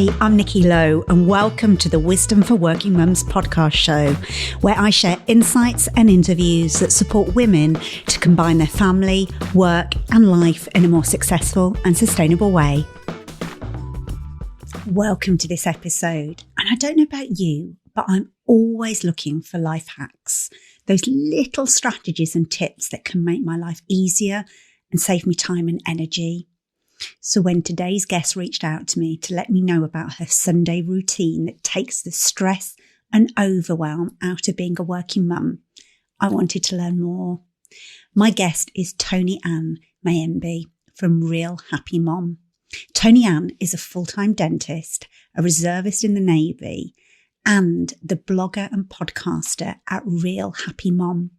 Hi, I'm Nikki Lowe, and welcome to the Wisdom for Working Mums podcast show, where I share insights and interviews that support women to combine their family, work, and life in a more successful and sustainable way. Welcome to this episode. And I don't know about you, but I'm always looking for life hacks, those little strategies and tips that can make my life easier and save me time and energy. So when today's guest reached out to me to let me know about her Sunday routine that takes the stress and overwhelm out of being a working mum, I wanted to learn more. My guest is Toni-Ann Mayembe from Real Happy Mom. Toni-Ann is a full-time dentist, a reservist in the Navy, and the blogger and podcaster at Real Happy Mom.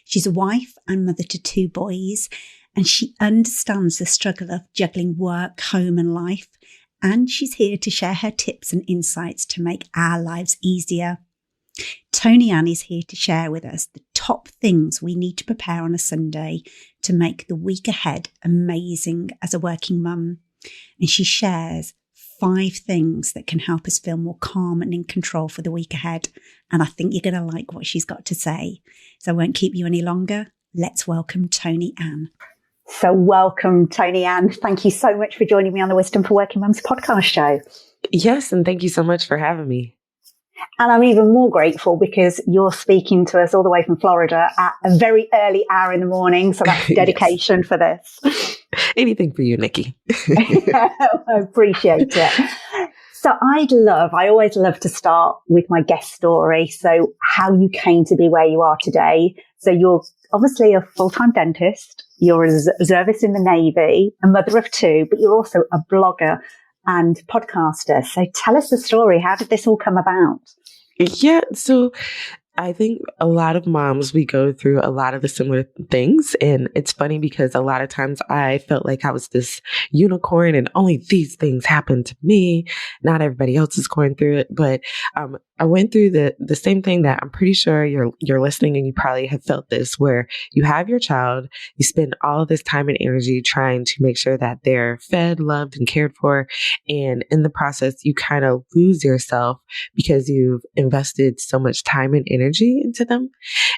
She's a wife and mother to 2 boys, and she understands the struggle of juggling work, home and life. And she's here to share her tips and insights to make our lives easier. Toni-Ann is here to share with us the top things we need to prepare on a Sunday to make the week ahead amazing as a working mum. And she shares 5 things that can help us feel more calm and in control for the week ahead. And I think you're going to like what she's got to say. So I won't keep you any longer. Let's welcome Toni-Ann. So welcome, Toni-Ann. Thank you so much for joining me on the Wisdom for Working Mums podcast show. Yes, and thank you so much for having me. And I'm even more grateful because you're speaking to us all the way from Florida at a very early hour in the morning. So that's dedication for this. Anything for you, Nikki. I appreciate it. So I always love to start with my guest story. So how you came to be where you are today. So you're obviously a full-time dentist. You're a reservist in the Navy, a mother of 2, but you're also a blogger and podcaster. So tell us the story. How did this all come about? Yeah, so I think a lot of moms, we go through a lot of the similar things. And it's funny because a lot of times I felt like I was this unicorn and only these things happen to me. Not everybody else is going through it. But I went through the same thing that I'm pretty sure you're listening and you probably have felt this, where you have your child, you spend all of this time and energy trying to make sure that they're fed, loved, and cared for. And in the process, you kind of lose yourself because you've invested so much time and energy into them.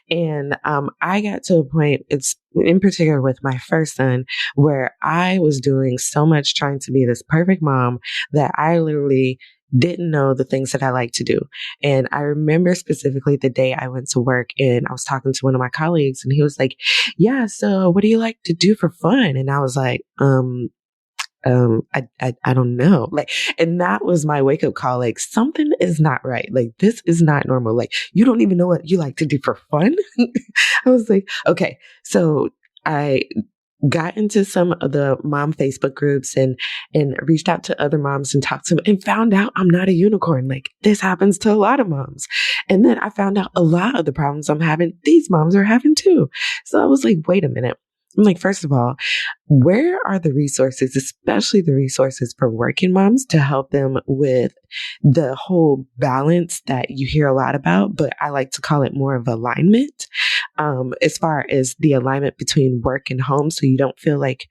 And I got to a point, it's in particular with my first son, where I was doing so much trying to be this perfect mom that I literally didn't know the things that I like to do. And I remember specifically the day I went to work and I was talking to one of my colleagues and he was like, yeah, so what do you like to do for fun? And I was like, I don't know. Like, and that was my wake up call. Like, something is not right. Like, this is not normal. Like, you don't even know what you like to do for fun. I was like, okay. So I got into some of the mom Facebook groups and reached out to other moms and talked to them and found out I'm not a unicorn. Like, this happens to a lot of moms. And then I found out a lot of the problems I'm having, these moms are having too. So I was like, wait a minute. I'm like, first of all, where are the resources, especially the resources for working moms to help them with the whole balance that you hear a lot about, but I like to call it more of alignment, as far as the alignment between work and home. So you don't feel like,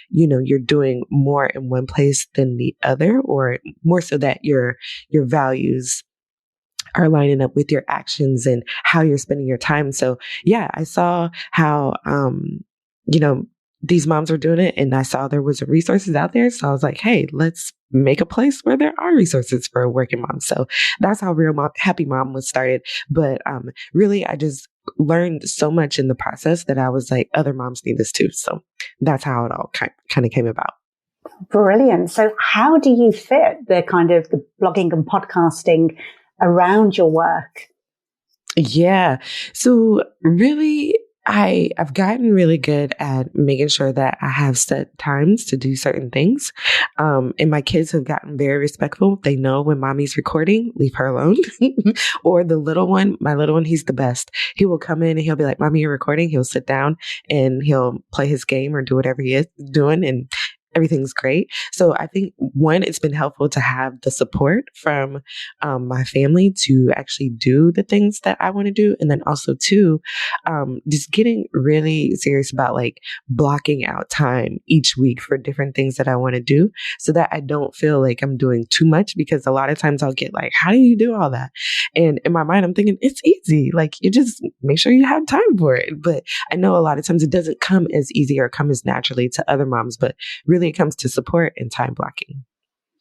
you're doing more in one place than the other, or more so that your values are lining up with your actions and how you're spending your time. So yeah, I saw how, these moms are doing it and I saw there was resources out there. So I was like, hey, let's make a place where there are resources for a working mom. So that's how Happy Mom was started. But really, I just learned so much in the process that I was like, other moms need this too. So that's how it all kind of came about. Brilliant. So how do you fit the kind of the blogging and podcasting around your work? Yeah. So really, I've gotten really good at making sure that I have set times to do certain things. And my kids have gotten very respectful. They know when mommy's recording, leave her alone. Or my little one, he's the best. He will come in and he'll be like, Mommy, you're recording. He'll sit down and he'll play his game or do whatever he is doing. And everything's great. So I think one, it's been helpful to have the support from my family to actually do the things that I want to do. And then also two, just getting really serious about like blocking out time each week for different things that I want to do so that I don't feel like I'm doing too much, because a lot of times I'll get like, how do you do all that? And in my mind, I'm thinking it's easy. Like you just make sure you have time for it. But I know a lot of times it doesn't come as easy or come as naturally to other moms, but really it comes to support and time blocking.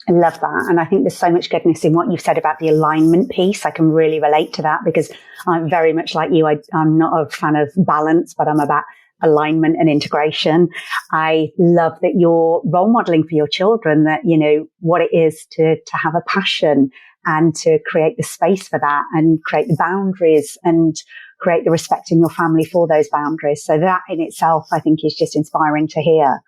I love that. And I think there's so much goodness in what you've said about the alignment piece. I can really relate to that because I'm very much like you. I'm not a fan of balance, but I'm about alignment and integration. I love that you're role modeling for your children that, you know, what it is to have a passion and to create the space for that and create the boundaries and create the respect in your family for those boundaries. So that in itself, I think, is just inspiring to hear.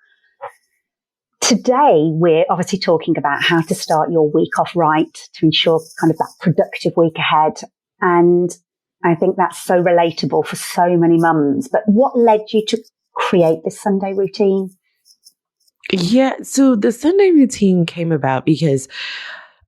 Today, we're obviously talking about how to start your week off right to ensure kind of that productive week ahead. And I think that's so relatable for so many mums. But what led you to create this Sunday routine? Yeah, so the Sunday routine came about because,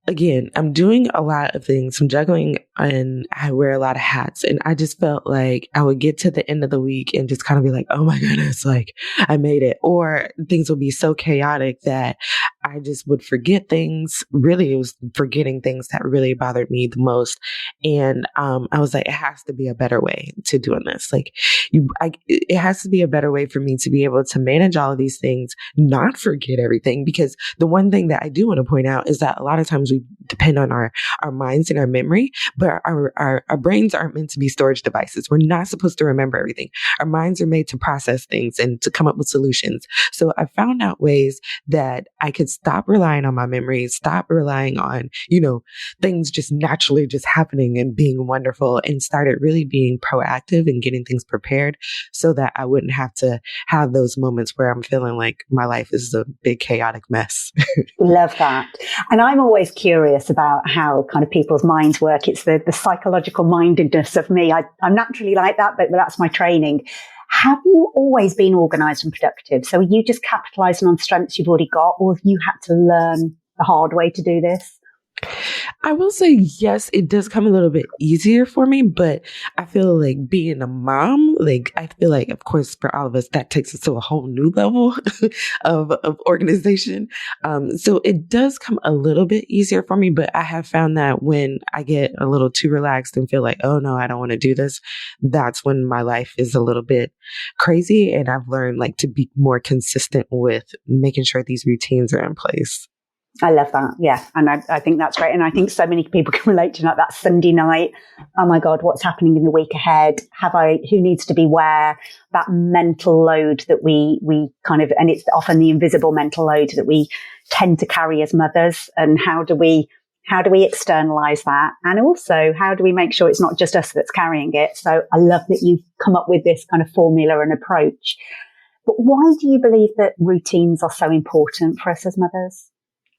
again, I'm doing a lot of things. I'm juggling and I wear a lot of hats. And I just felt like I would get to the end of the week and just kind of be like, oh my goodness, like I made it. Or things would be so chaotic that I just would forget things. Really, it was forgetting things that really bothered me the most. And I was like, it has to be a better way to doing this. Like, it has to be a better way for me to be able to manage all of these things, not forget everything. Because the one thing that I do want to point out is that a lot of times we depend on our minds and our memory, but our brains aren't meant to be storage devices. We're not supposed to remember everything. Our minds are made to process things and to come up with solutions. So I found out ways that I could stop relying on my memories, stop relying on, things just naturally just happening and being wonderful, and started really being proactive and getting things prepared so that I wouldn't have to have those moments where I'm feeling like my life is a big chaotic mess. Love that. And I'm always curious about how kind of people's minds work. It's the psychological mindedness of me. I'm naturally like that, but that's my training. Have you always been organized and productive? So are you just capitalizing on strengths you've already got, or have you had to learn the hard way to do this? I will say, yes, it does come a little bit easier for me, but I feel like being a mom, I feel like, of course, for all of us, that takes us to a whole new level of organization. So it does come a little bit easier for me, but I have found that when I get a little too relaxed and feel like, oh no, I don't want to do this, that's when my life is a little bit crazy. And I've learned to be more consistent with making sure these routines are in place. I love that. Yeah. And I think that's great. And I think so many people can relate to that Sunday night. Oh my God, what's happening in the week ahead? Who needs to be where? That mental load that we kind of, and it's often the invisible mental load that we tend to carry as mothers. And how do we externalize that? And also, how do we make sure it's not just us that's carrying it? So I love that you've come up with this kind of formula and approach. But why do you believe that routines are so important for us as mothers?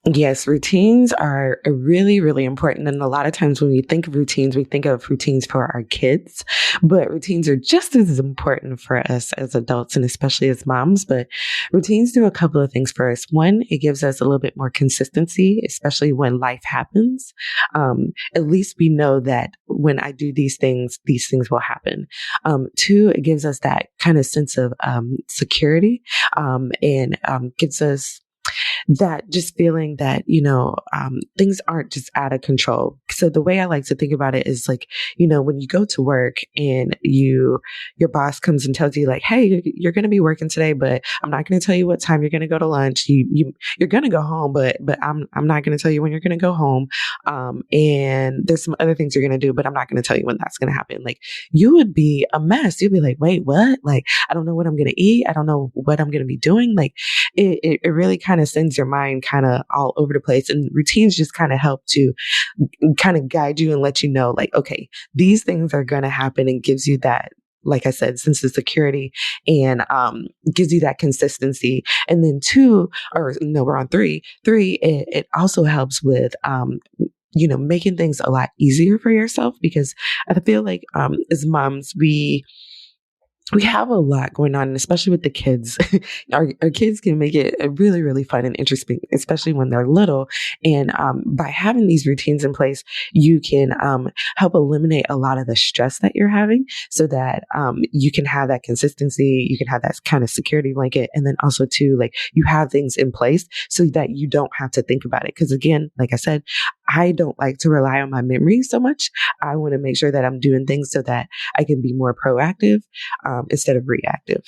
Yes, routines are really, really important. And a lot of times when we think of routines, we think of routines for our kids, but routines are just as important for us as adults and especially as moms. But routines do a couple of things for us. One, it gives us a little bit more consistency, especially when life happens. At least we know that when I do these things will happen. Two, it gives us that kind of sense of security and gives us that just feeling that, things aren't just out of control. So the way I like to think about it is when you go to work and your boss comes and tells you hey, you're going to be working today, but I'm not going to tell you what time you're going to go to lunch. You're going to go home, but I'm not going to tell you when you're going to go home. And there's some other things you're going to do, but I'm not going to tell you when that's going to happen. You would be a mess. You'd be like, wait, what? I don't know what I'm going to eat. I don't know what I'm going to be doing. It really kind of sends your mind kind of all over the place, and routines just kind of help to kind of guide you and let you know okay, these things are going to happen, and gives you that, like I said, sense of security and gives you that consistency. And then we're on three, it also helps with making things a lot easier for yourself, because I feel like as moms, we we have a lot going on, and especially with the kids. Our kids can make it really, really fun and interesting, especially when they're little. And by having these routines in place, you can help eliminate a lot of the stress that you're having so that you can have that consistency, you can have that kind of security blanket. And then also too, like you have things in place so that you don't have to think about it. Because again, like I said, I don't like to rely on my memory so much. I want to make sure that I'm doing things so that I can be more proactive instead of reactive.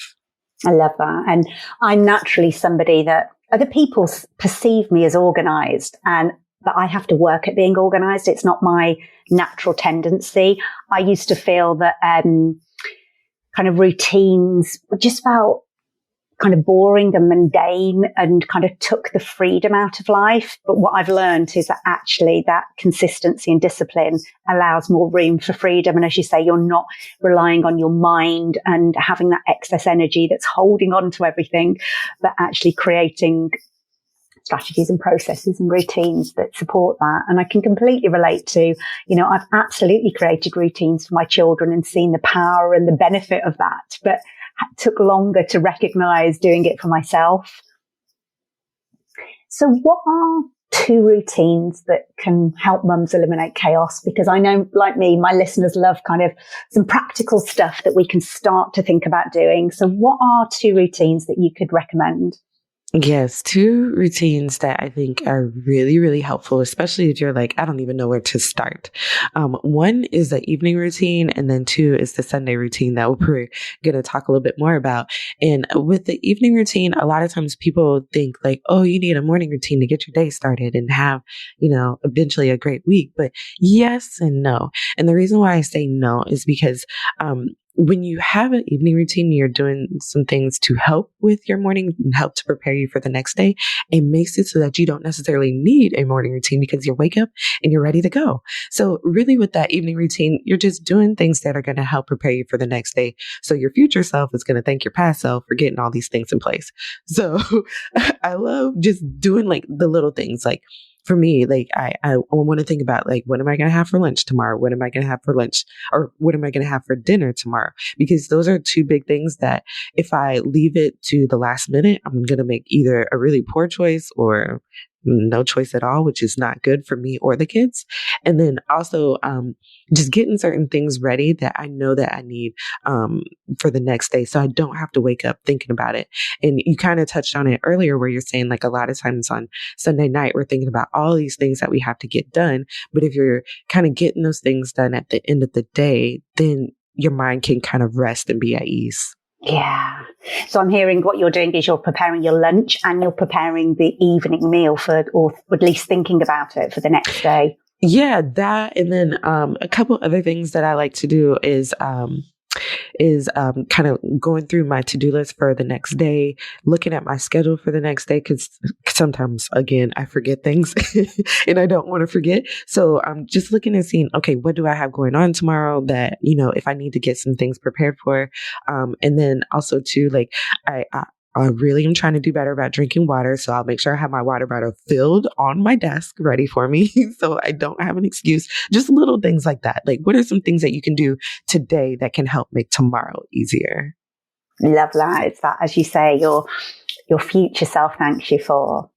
I love that. And I'm naturally somebody that other people perceive me as organized, but I have to work at being organized. It's not my natural tendency. I used to feel that kind of routines just felt kind of boring and mundane and kind of took the freedom out of life. But what I've learned is that actually that consistency and discipline allows more room for freedom. And as you say, you're not relying on your mind and having that excess energy that's holding on to everything, but actually creating strategies and processes and routines that support that. And I can completely relate to, I've absolutely created routines for my children and seen the power and the benefit of that. But took longer to recognize doing it for myself. So what are 2 routines that can help mums eliminate chaos? Because I know, like me, my listeners love kind of some practical stuff that we can start to think about doing. So what are 2 routines that you could recommend? Yes, 2 routines that I think are really, really helpful, especially if you're like, I don't even know where to start. One is the evening routine, and then 2 is the Sunday routine that we're going to talk a little bit more about. And with the evening routine, a lot of times people think like, oh, you need a morning routine to get your day started and have, eventually a great week. But yes and no. And the reason why I say no is because, when you have an evening routine, you're doing some things to help with your morning and help to prepare you for the next day. It makes it so that you don't necessarily need a morning routine because you wake up and you're ready to go. So really with that evening routine, you're just doing things that are going to help prepare you for the next day. So your future self is going to thank your past self for getting all these things in place. So I love just doing like the little things. Like for me, like I want to think about like, what am I going to have for lunch tomorrow? What am I going to have for lunch? Or what am I going to have for dinner tomorrow? Because those are 2 big things that if I leave it to the last minute, I'm going to make either a really poor choice or no choice at all, which is not good for me or the kids. And then also, just getting certain things ready that I know that I need, for the next day. So I don't have to wake up thinking about it. And you kind of touched on it earlier where you're saying like a lot of times on Sunday night, we're thinking about all these things that we have to get done. But if you're kind of getting those things done at the end of the day, then your mind can kind of rest and be at ease. Yeah. So I'm hearing what you're doing is you're preparing your lunch and you're preparing the evening meal or at least thinking about it for the next day. Yeah, that. And then a couple other things that I like to do is kind of going through my to-do list for the next day, looking at my schedule for the next day, because sometimes, again, I forget things and I don't want to forget. So I'm just looking and seeing, okay, what do I have going on tomorrow that, if I need to get some things prepared for. And then also too, like I really am trying to do better about drinking water. So I'll make sure I have my water bottle filled on my desk ready for me. So I don't have an excuse. Just little things like that. Like, what are some things that you can do today that can help make tomorrow easier? Love that. It's that, as you say, your future self thanks you for.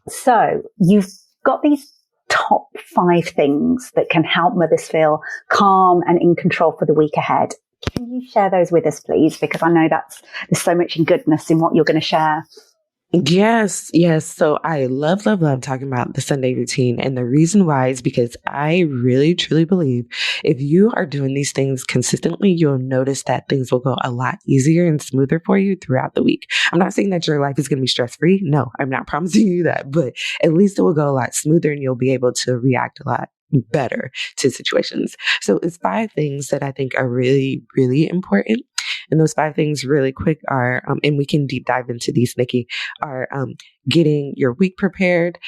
So you've got these top 5 things that can help mothers feel calm and in control for the week ahead. Can you share those with us, please? Because I know there's so much goodness in what you're going to share. Yes. So I love talking about the Sunday routine. And the reason why is because I really, truly believe if you are doing these things consistently, you'll notice that things will go a lot easier and smoother for you throughout the week. I'm not saying that your life is going to be stress-free. No, I'm not promising you that, but at least it will go a lot smoother and you'll be able to react a lot better to situations. So it's 5 things that I think are really, really important. And those 5 things really quick are, and we can deep dive into these, Nikki, are getting your week prepared,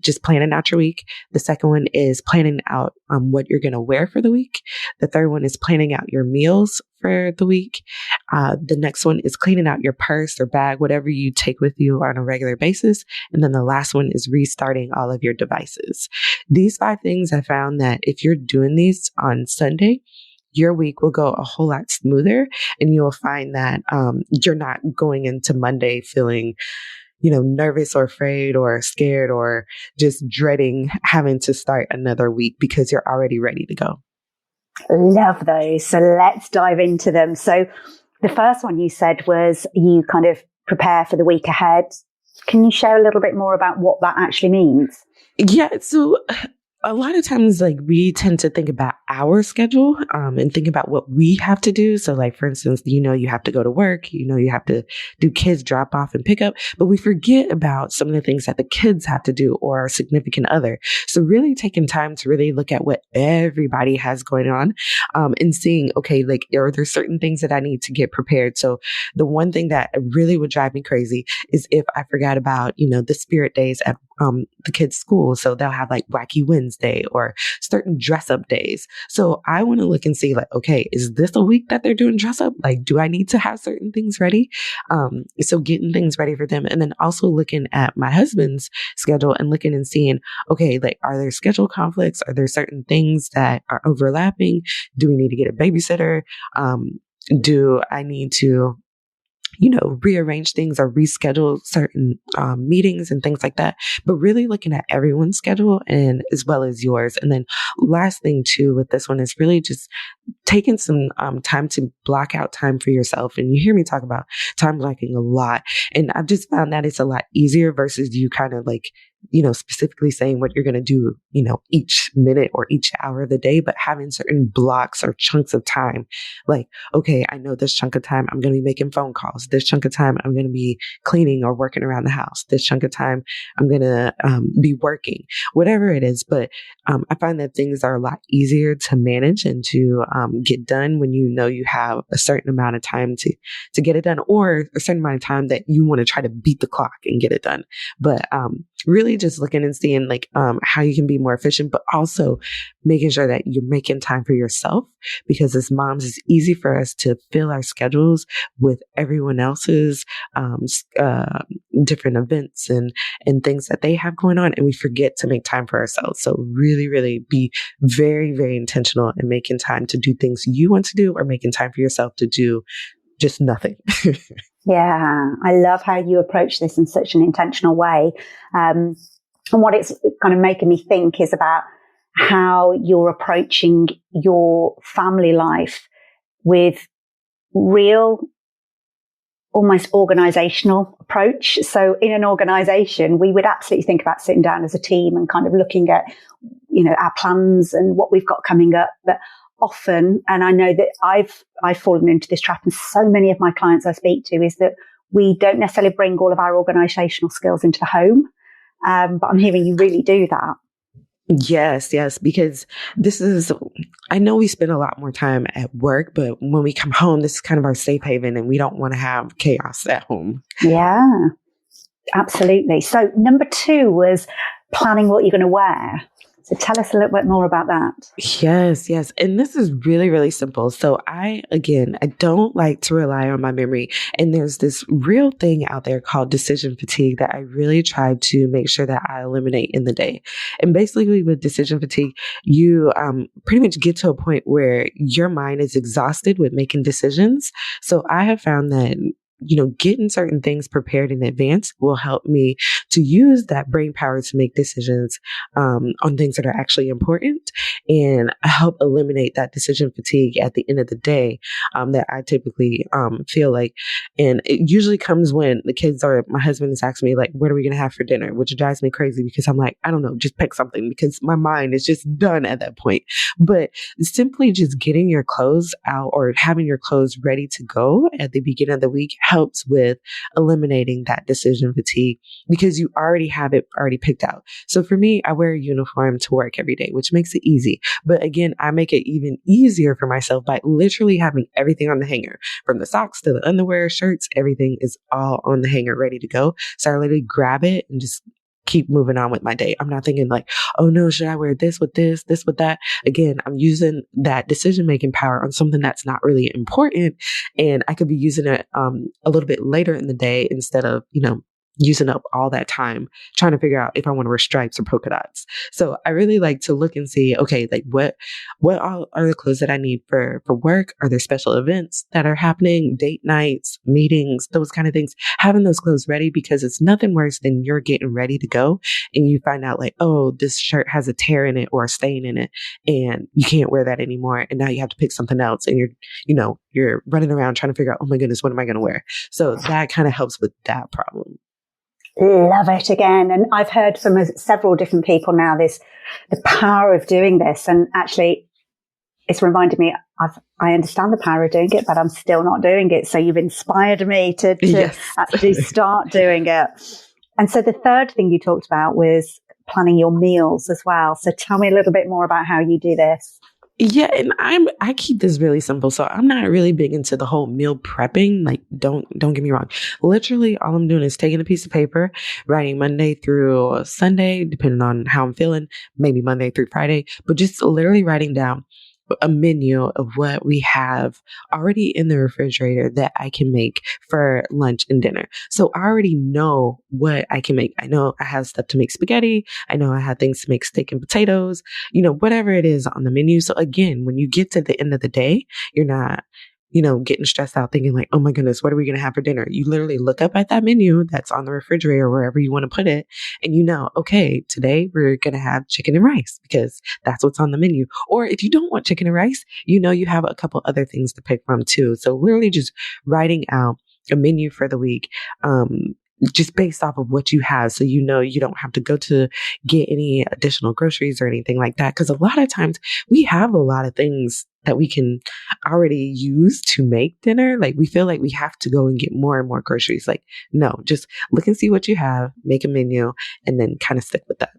just planning out your week. The second one is planning out what you're going to wear for the week. The third one is planning out your meals for the week. The next one is cleaning out your purse or bag, whatever you take with you on a regular basis. And then the last one is restarting all of your devices. These 5 things, I found that if you're doing these on Sunday, your week will go a whole lot smoother, and you'll find that you're not going into Monday feeling, nervous or afraid or scared or just dreading having to start another week because you're already ready to go. Love those. So let's dive into them. So the first one you said was you kind of prepare for the week ahead. Can you share a little bit more about what that actually means? Yeah. So a lot of times, like, we tend to think about our schedule and think about what we have to do. So, like, for instance, you have to go to work, you have to do kids drop off and pick up, but we forget about some of the things that the kids have to do or our significant other. So really taking time to really look at what everybody has going on and seeing, okay, like, are there certain things that I need to get prepared? So the one thing that really would drive me crazy is if I forgot about, the spirit days at the kids' school. So they'll have like Wacky Wednesday or certain dress up days. So I want to look and see, like, okay, is this a week that they're doing dress up? Like, do I need to have certain things ready? So getting things ready for them. And then also looking at my husband's schedule and looking and seeing, okay, like, are there schedule conflicts? Are there certain things that are overlapping? Do we need to get a babysitter? Do I need to rearrange things or reschedule certain meetings and things like that. But really looking at everyone's schedule and as well as yours. And then last thing too with this one is really just taking some time to block out time for yourself. And you hear me talk about time blocking a lot. And I've just found that it's a lot easier versus you kind of like, specifically saying what you're going to do, each minute or each hour of the day, but having certain blocks or chunks of time. Like, okay, I know this chunk of time I'm going to be making phone calls. This chunk of time I'm going to be cleaning or working around the house. This chunk of time I'm going to be working, whatever it is. But I find that things are a lot easier to manage and to get done when you have a certain amount of time to get it done, or a certain amount of time that you want to try to beat the clock and get it done. But really just looking and seeing like how you can be more efficient, but also making sure that you're making time for yourself, because as moms, it's easy for us to fill our schedules with everyone else's different events and things that they have going on, and we forget to make time for ourselves. So really, really be very, very intentional in making time to do things you want to do, or making time for yourself to do just nothing. Yeah, I love how you approach this in such an intentional way. And what it's kind of making me think is about how you're approaching your family life with real, almost organizational approach. So in an organization, we would absolutely think about sitting down as a team and kind of looking at, our plans and what we've got coming up. But often, and I know that I've fallen into this trap, and so many of my clients I speak to, is that we don't necessarily bring all of our organizational skills into the home. But I'm hearing you really do that. Yes, because I know we spend a lot more time at work, but when we come home, this is kind of our safe haven, and we don't want to have chaos at home. Yeah, absolutely. So number 2 was planning what you're going to wear. So tell us a little bit more about that. Yes. And this is really, really simple. So I don't like to rely on my memory. And there's this real thing out there called decision fatigue that I really try to make sure that I eliminate in the day. And basically with decision fatigue, you pretty much get to a point where your mind is exhausted with making decisions. So I have found that getting certain things prepared in advance will help me to use that brain power to make decisions on things that are actually important, and help eliminate that decision fatigue at the end of the day that I typically feel like. And it usually comes when the kids or my husband is asking me, like, what are we going to have for dinner? Which drives me crazy, because I'm like, I don't know, just pick something, because my mind is just done at that point. But simply just getting your clothes out or having your clothes ready to go at the beginning of the week helps with eliminating that decision fatigue, because you already have it already picked out. So for me, I wear a uniform to work every day, which makes it easy. But again, I make it even easier for myself by literally having everything on the hanger, from the socks to the underwear, shirts, everything is all on the hanger ready to go. So I literally grab it and just keep moving on with my day. I'm not thinking like, oh no, should I wear this with this with that? Again, I'm using that decision-making power on something that's not really important. And I could be using it a little bit later in the day instead of, using up all that time trying to figure out if I want to wear stripes or polka dots. So I really like to look and see, okay, like what all are the clothes that I need for work? Are there special events that are happening, date nights, meetings, those kind of things? Having those clothes ready, because it's nothing worse than you're getting ready to go and you find out like, oh, this shirt has a tear in it or a stain in it and you can't wear that anymore. And now you have to pick something else and you're running around trying to figure out, oh my goodness, what am I going to wear? So that kind of helps with that problem. Love it again. And I've heard from several different people now, the power of doing this. And actually, it's reminded me, I understand the power of doing it, but I'm still not doing it. So you've inspired me to Yes. actually start doing it. And so the third thing you talked about was planning your meals as well. So tell me a little bit more about how you do this. Yeah, and I keep this really simple. So I'm not really big into the whole meal prepping. Like, don't get me wrong. Literally, all I'm doing is taking a piece of paper, writing Monday through Sunday, depending on how I'm feeling, maybe Monday through Friday, but just literally writing down a menu of what we have already in the refrigerator that I can make for lunch and dinner. So I already know what I can make. I know I have stuff to make spaghetti. I know I have things to make steak and potatoes, whatever it is on the menu. So again, when you get to the end of the day, you're not getting stressed out thinking like, oh my goodness, what are we going to have for dinner? You literally look up at that menu that's on the refrigerator, wherever you want to put it. And okay, today we're going to have chicken and rice because that's what's on the menu. Or if you don't want chicken and rice, you have a couple other things to pick from too. So literally just writing out a menu for the week, just based off of what you have. So, you don't have to go to get any additional groceries or anything like that. Cause a lot of times we have a lot of things that we can already use to make dinner. Like we feel like we have to go and get more and more groceries. Like, no, just look and see what you have, make a menu, and then kind of stick with that.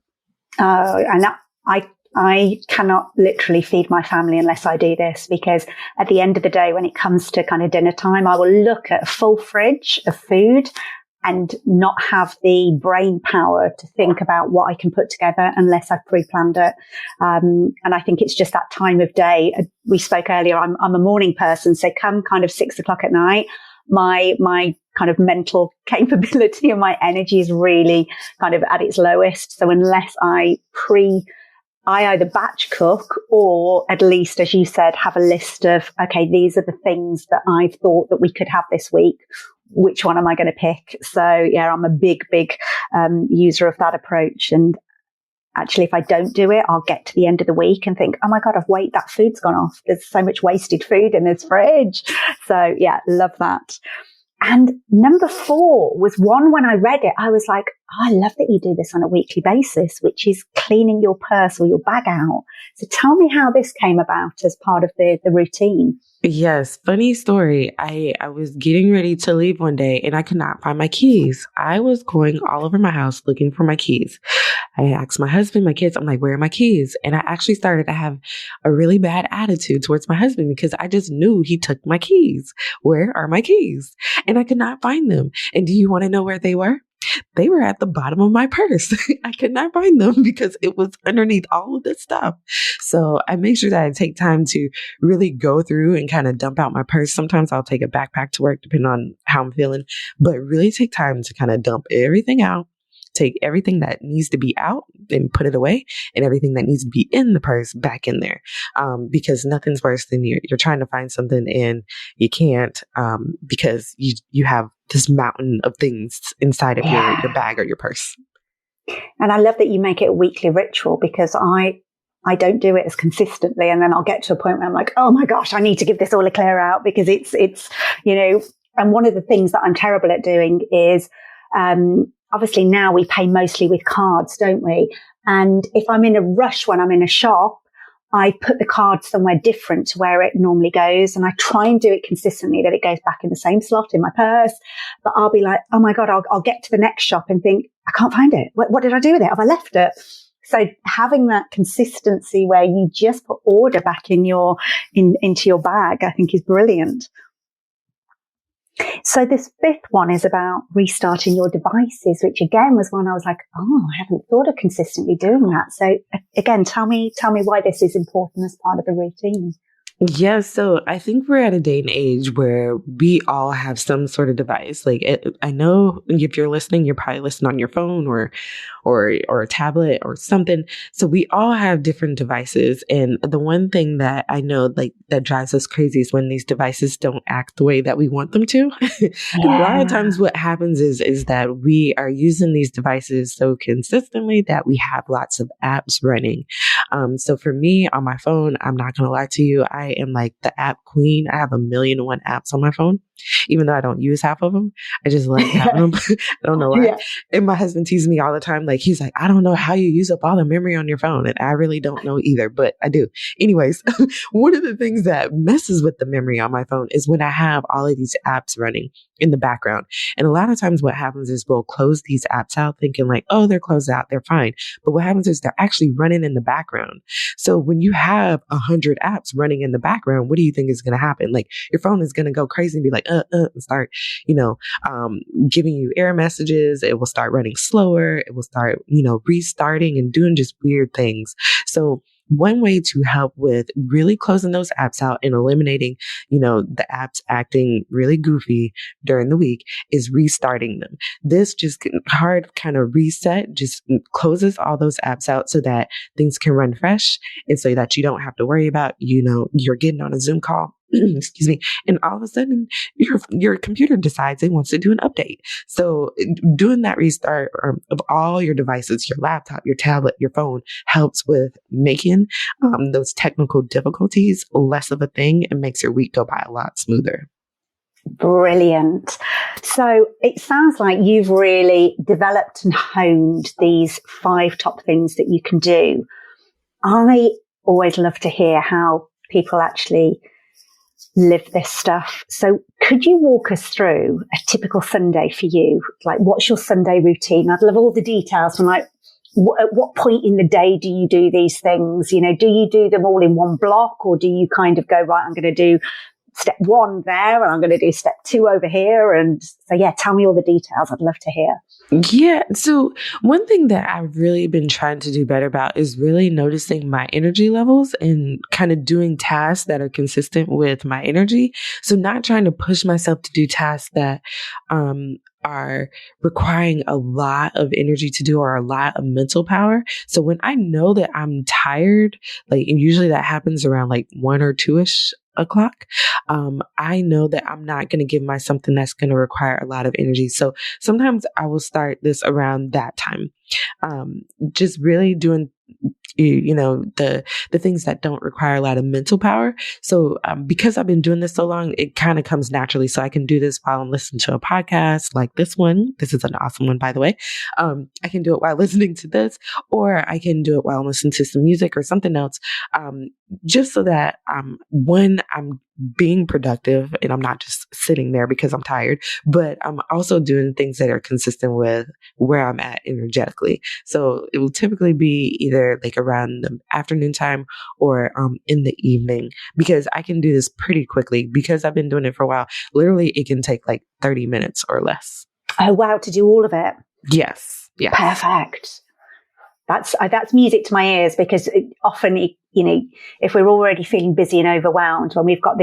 And I cannot literally feed my family unless I do this, because at the end of the day, when it comes to kind of dinner time, I will look at a full fridge of food and not have the brain power to think about what I can put together unless I've pre-planned it. And I think it's just that time of day. We spoke earlier, I'm a morning person. So come kind of 6 o'clock at night, my kind of mental capability and my energy is really kind of at its lowest. So unless I either batch cook or at least, as you said, have a list of, okay, these are the things that I've thought that we could have this week. Which one am I going to pick? So yeah, I'm a big user of that approach. And actually, if I don't do it, I'll get to the end of the week and think, oh my God, that food's gone off. There's so much wasted food in this fridge. So yeah, love that. And number 4 was one, when I read it, I was like, oh, I love that you do this on a weekly basis, which is cleaning your purse or your bag out. So tell me how this came about as part of the routine. Yes. Funny story. I was getting ready to leave one day and I could not find my keys. I was going all over my house looking for my keys. I asked my husband, my kids, I'm like, where are my keys? And I actually started to have a really bad attitude towards my husband because I just knew he took my keys. Where are my keys? And I could not find them. And do you want to know where they were? They were at the bottom of my purse. I could not find them because it was underneath all of this stuff. So I make sure that I take time to really go through and kind of dump out my purse. Sometimes I'll take a backpack to work depending on how I'm feeling, but really take time to kind of dump everything out. Take everything that needs to be out and put it away, and everything that needs to be in the purse back in there. Because nothing's worse than you're trying to find something and you can't, because you have this mountain of things inside of your bag or your purse. And I love that you make it a weekly ritual, because I don't do it as consistently. And then I'll get to a point where I'm like, oh my gosh, I need to give this all a clear out, because it's, and one of the things that I'm terrible at doing is, obviously now we pay mostly with cards, don't we? And if I'm in a rush when I'm in a shop, I put the card somewhere different to where it normally goes. And I try and do it consistently that it goes back in the same slot in my purse. But I'll be like, oh my God, I'll get to the next shop and think, I can't find it. What did I do with it? Have I left it? So having that consistency where you just put order back into your bag, I think is brilliant. So this 5th one is about restarting your devices, which again was one I was like, oh, I haven't thought of consistently doing that. So again, tell me why this is important as part of the routine. Yeah, so I think we're at a day and age where we all have some sort of device. I know if you're listening, you're probably listening on your phone or a tablet or something. So we all have different devices, and the one thing that I know that drives us crazy is when these devices don't act the way that we want them to. And a lot of Yeah. times, what happens is that we are using these devices so consistently that we have lots of apps running. So for me on my phone, I'm not gonna lie to you, I am like the app queen. I have 1,000,001 apps on my phone, even though I don't use half of them. I just like having them. I don't know why. Yeah. And my husband teases me all the time. Like, he's like, I don't know how you use up all the memory on your phone. And I really don't know either, but I do. Anyways, one of the things that messes with the memory on my phone is when I have all of these apps running in the background. And a lot of times what happens is we'll close these apps out thinking like, oh, they're closed out, they're fine. But what happens is they're actually running in the background. So when you have 100 apps running in the background, what do you think is going to happen? Like, your phone is going to go crazy and be like, and start, you know, giving you error messages. It will start running slower. It will start, restarting and doing just weird things. So one way to help with really closing those apps out and eliminating, the apps acting really goofy during the week is restarting them. This just hard kind of reset just closes all those apps out so that things can run fresh and so that you don't have to worry about, you're getting on a Zoom call. Excuse me. And all of a sudden your computer decides it wants to do an update. So doing that restart of all your devices, your laptop, your tablet, your phone helps with making those technical difficulties less of a thing and makes your week go by a lot smoother. Brilliant. So it sounds like you've really developed and honed these 5 top things that you can do. I always love to hear how people actually live this stuff. So could you walk us through a typical Sunday for you? Like, what's your Sunday routine? I'd love all the details from like, at what point in the day do you do these things? Do you do them all in one block, or do you kind of go, right, I'm going to do step 1 there and I'm going to do step 2 over here? And so, yeah, tell me all the details. I'd love to hear. Yeah. So one thing that I've really been trying to do better about is really noticing my energy levels and kind of doing tasks that are consistent with my energy. So not trying to push myself to do tasks that, are requiring a lot of energy to do or a lot of mental power. So when I know that I'm tired, like, and usually that happens around like 1 or 2ish o'clock, I know that I'm not going to give myself something that's going to require a lot of energy. So sometimes I will start this around that time. Just really doing the things that don't require a lot of mental power. So because I've been doing this so long, it kind of comes naturally. So I can do this while I'm listening to a podcast like this one. This is an awesome one, by the way. I can do it while listening to this, or I can do it while I'm listening to some music or something else, just so that when I'm being productive and I'm not just sitting there because I'm tired, but I'm also doing things that are consistent with where I'm at energetically. So it will typically be either like around the afternoon time or in the evening, because I can do this pretty quickly because I've been doing it for a while. Literally, it can take like 30 minutes or less. Oh, wow. To do all of it. Yes. Yeah. Perfect. That's music to my ears, because often, if we're already feeling busy and overwhelmed, when we've got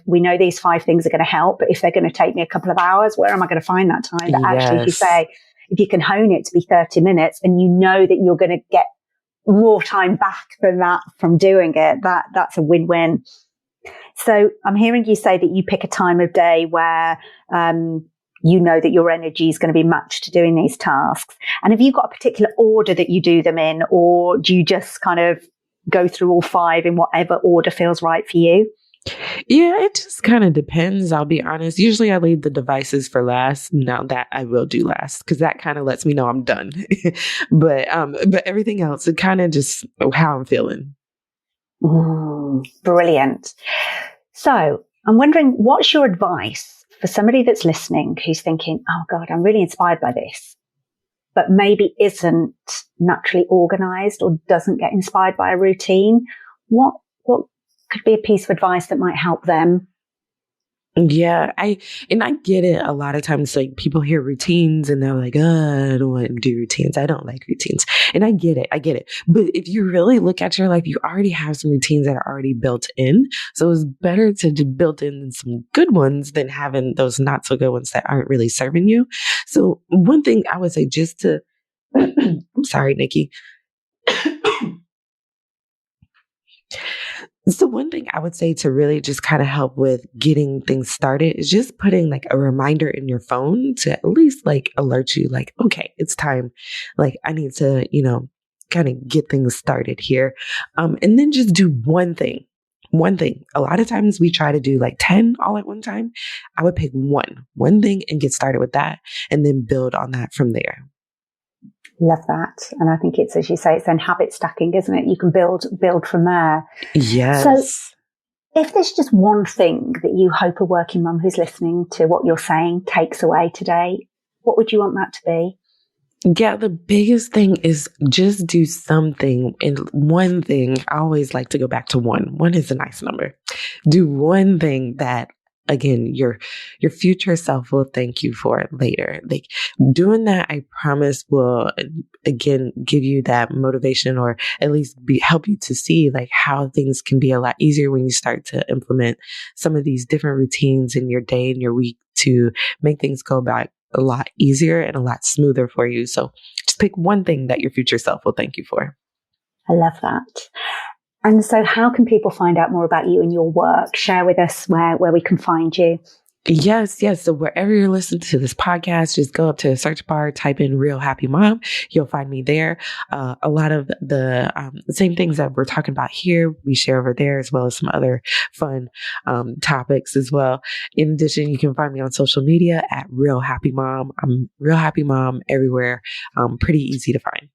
we know these 5 things are going to help, but if they're going to take me a couple of hours, where am I going to find that time? But actually, if you can hone it to be 30 minutes and you know that you're going to get more time back than that from doing it, that's a win-win. So I'm hearing you say that you pick a time of day where, you know that your energy is going to be matched to doing these tasks. And have you got a particular order that you do them in, or do you just kind of go through all 5 in whatever order feels right for you? Yeah, it just kind of depends. I'll be honest. Usually I leave the devices for last. Now that I will do last, because that kind of lets me know I'm done. but everything else, it kind of just how I'm feeling. Brilliant. So I'm wondering, what's your advice for somebody that's listening who's thinking, oh God, I'm really inspired by this, but maybe isn't naturally organized or doesn't get inspired by a routine? What could be a piece of advice that might help them? Yeah, I get it. A lot of times, like people hear routines and they're like, I don't want to do routines. I don't like routines. And I get it. But if you really look at your life, you already have some routines that are already built in. So it's better to build in some good ones than having those not so good ones that aren't really serving you. So one thing I would say just to, I'm sorry, Nikki. So one thing I would say to really just kind of help with getting things started is just putting like a reminder in your phone to at least like alert you like, okay, it's time. Like I need to, kind of get things started here. And then just do one thing. One thing. A lot of times we try to do like 10 all at one time. I would pick one thing and get started with that and then build on that from there. Love that. And I think it's, as you say, it's then habit stacking, isn't it? You can build from there. Yes. So if there's just one thing that you hope a working mum who's listening to what you're saying takes away today, what would you want that to be? Yeah, the biggest thing is just do something. And one thing, I always like to go back to one. One is a nice number. Do one thing that, again, your future self will thank you for it later. Like doing that, I promise will, again, give you that motivation or at least help you to see like how things can be a lot easier when you start to implement some of these different routines in your day and your week to make things go back a lot easier and a lot smoother for you. So just pick one thing that your future self will thank you for. I love that. And so how can people find out more about you and your work? Share with us where we can find you. Yes. So wherever you're listening to this podcast, just go up to the search bar, type in Real Happy Mom. You'll find me there. A lot of the same things that we're talking about here, we share over there, as well as some other fun topics as well. In addition, you can find me on social media at Real Happy Mom. I'm Real Happy Mom everywhere. Pretty easy to find.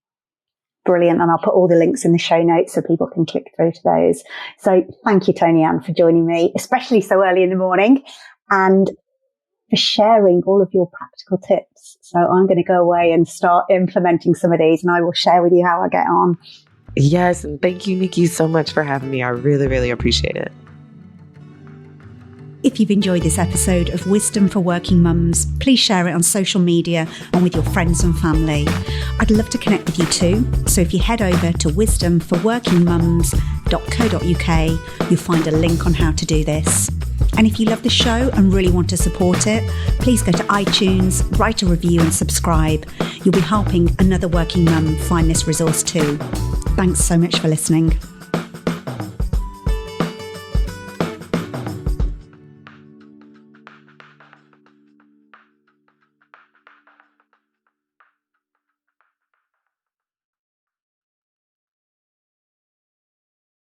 Brilliant. And I'll put all the links in the show notes so people can click through to those. So thank you, Toni-Ann, for joining me, especially so early in the morning, and for sharing all of your practical tips. So I'm going to go away and start implementing some of these, and I will share with you how I get on. Yes. And thank you, Nikki, so much for having me. I really, really appreciate it. If you've enjoyed this episode of Wisdom for Working Mums, please share it on social media and with your friends and family. I'd love to connect with you too. So if you head over to wisdomforworkingmums.co.uk, you'll find a link on how to do this. And if you love the show and really want to support it, please go to iTunes, write a review and subscribe. You'll be helping another working mum find this resource too. Thanks so much for listening.